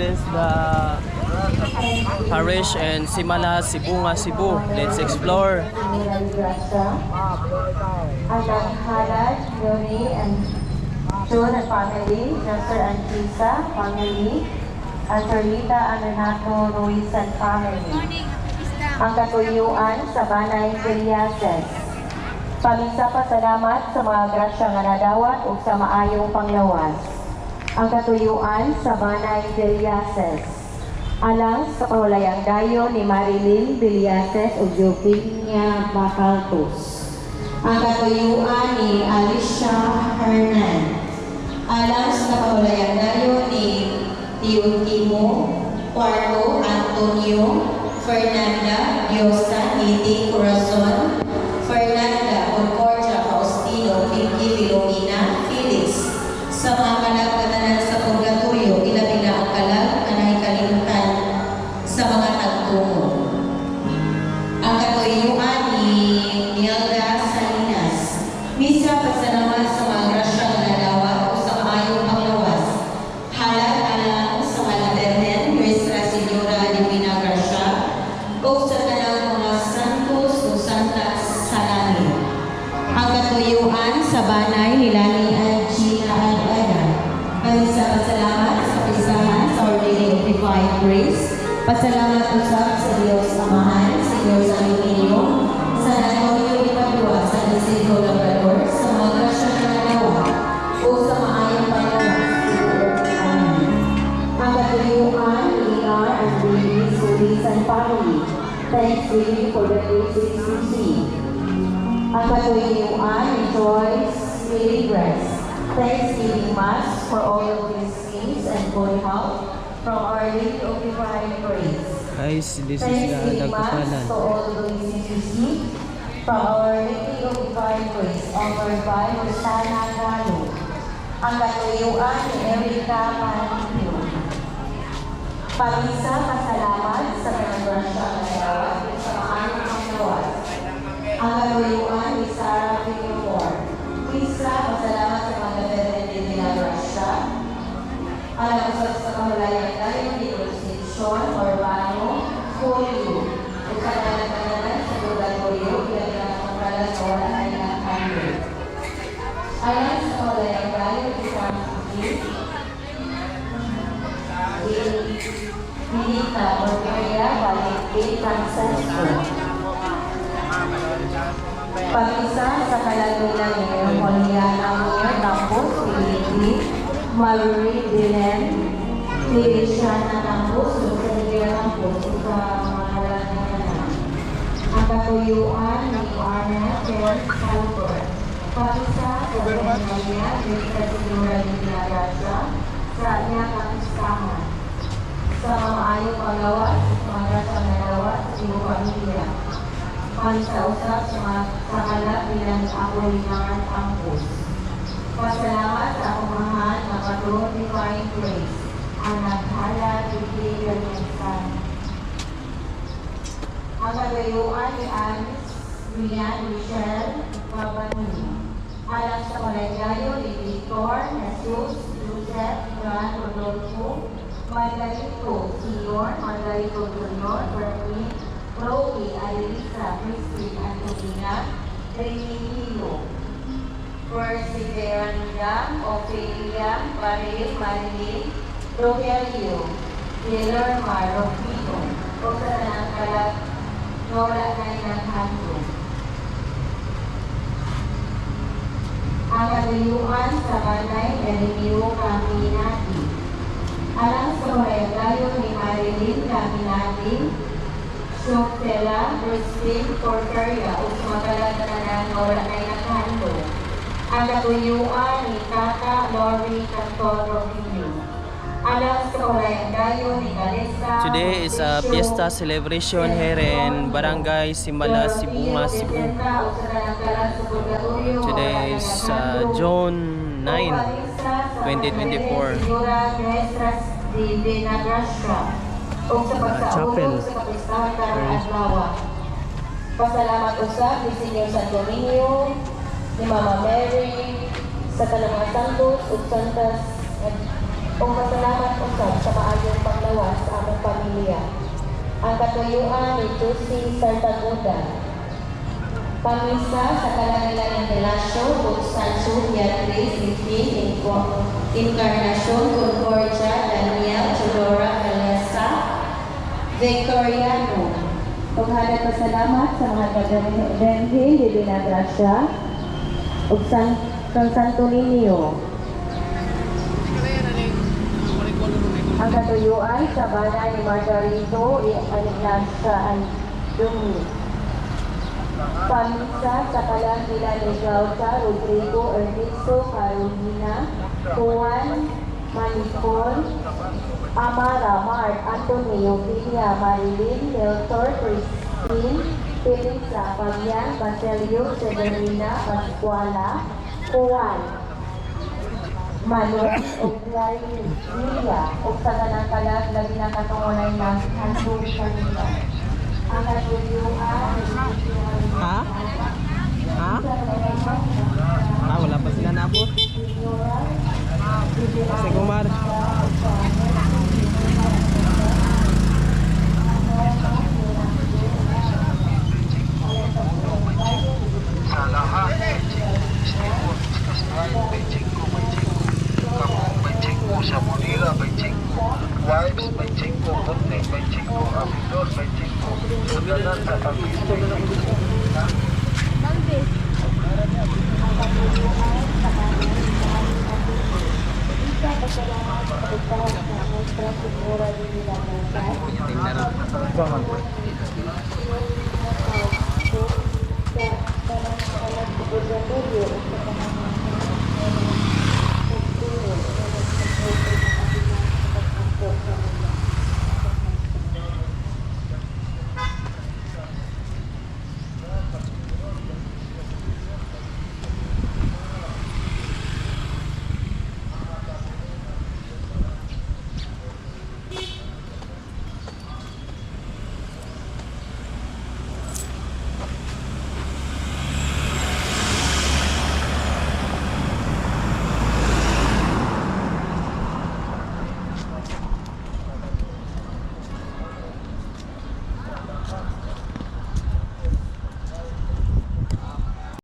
is the Parish and Simala, Sibunga, Cebu. Let's explore. Anak Halad, Yuri, and John and family, Nestor and Tisa family, and Charlita and Renato Ruiz and family. Ang katuyuan sa Banay Giliases. Pamisa pasalamat sa mga grasya nga nadawat o sa maayong panglawas. Ang katuyuan sa Banay Giliases. Alang sa kaulayang dayo ni Marilyn Viliases o Jovinia Bacaltos. Ang katuyuan ni Alicia Hernan. Alang sa kaulayang dayo ni Teotimo Cuarto Antonio Fernanda Diosa Niti Corazon Fernanda Concordia Faustino Vicky Filomena Felix sa mga kalagkatanan sa purgatorio ilabing na ang kalag anay kalimutan sa mga tagtungo. Ang katuyuan ni Nielda Salinas. Misa pasalamat sa mga grasyang nalawat o sa maayong panglawas. Halag alang sa Malabernen, Nuestra Señora Divina Gracia o sa tanang mga santos o santas sa langit. Ang katuyuan sa Banay ni Lani at Gina Alvada. Pamisa pasalamat sa pisahan sa Our Lady of Divine Grace. Pasalamat usap sa Diyos Amahan, sa Diyos Aluminio, sa Antonio Ipadua, sa Isidro Labrador, sa mga grasya na nagawa o sa maayong panglawas. Amen. Ang katuyuan ni R. and Baby Solis and family. Thanksgiving for the graces received. Ang katuyuan ni Joyce Milligres. Thanksgiving Mass for all of these things and good health from Our Lady of Divine Grace. Guys, this is the Thanksgiving Mass Dagkusalan. for all the blessings received from Our Lady of Divine Grace, offered by Rosana Galo. Ang katuyuan ni Erica Manipio. Pamisa pasalamat sa panagrasya ng dawat at sa maayong panglawas. Ang katuyuan ni Sarah Villamor. Misa pasalamat sa mga Labernen de la Gracia. Alang sa kahulayang tayo ni Concepcion Urbano Julio. O sa nalagananan sa purgatorio, ilang ang kalas sa wala ay nakakandol. Alang sa kahulayang tayo ni Francis Minita Ormeria Valentin Francesco. Pag-isa sa kalagunan ni Juliana Mir Campos, Philippine, Marie Dylan, Feliciana Campos, Lucrecia Campos, sa mga kalagunan. Ang katuyuan ni Arna Ken Salvador. Pag-isa sa Maria, Vista Señora Divina Gracia, sa niya kapistahan. Sa mga maayong panglawas, sa mga grasang nalawas, sa iyong pamilya. Pansausap sa mga kakalap bilang Apolinar Campos. Pasalamat sa akong mahal na Patron Divine Grace, ang naghala Biblia ng San. Ang katuyuan ni Alice, Rian, Michelle, Babani. Alam sa kalendaryo ni Victor, Jesus, Joseph, Juan, Rodolfo, Margarito, Sior, Margarito Junior, Bernie, Chloe, Alisa, Christine, Antonina, Renilio, Perseveranda, Ophelia, Baril, Marilyn, Rogelio, Guillermo, Rofino, o sa tanang kalag, wala na ng handlo. Ang katuyuan sa Banay, Elimiro Caminati. Alang sa kalendaryo ni Marilyn Caminati, Sopela, Christine, Porteria, o sumagalagananan na wala na nakahando. Ang katuyuan ni Tata Lori Canton Rofino. Alang sa kalendaryo ni Galesa. Today is a fiesta celebration here in Barangay Simala, Sibunga, Cebu. Today is June 9, 2024. Chapel. Pasalamat usap ni Senyor San Domingo, ni Mama Mary, sa Tanang Santos ug Santas o masalamat usab sa maayong panglawas sa among pamilya. Ang katuyuan ni Josie Sartaguda. Pamisa sa kalamilang relasyon kung Sancho Beatriz Liting Encarnacion Concordia Daniel Chodora Calesa Victoriano. Tunghalan pasalamat sa mga taga-Benjin Divina Gracia ug San Santo Niño. Ang katuyuan sa bana ni Margarito Ignacia Andumi. Pamisa sa kalangila ni Glauca Rodrigo Ernesto Carolina Juan Manipon Amara Mark Antonio Villa Marilyn Meltor Christine Felisa Fabian Basilio Severina Pascuala Juan Manuel Oglari Villa o sa kanang kalag labi na katungunay ng handog kanila. Ang katuyuan Ha? Ha? Ah, wala pa sila naabot. Kasi Kumar. Sa lahat, may chingko, may chingko, Kapong may chingko, sa Manila may chingko, wives may chingko, bunting may chingko, abidor may chingko, sudanan sa pamilya may chingko.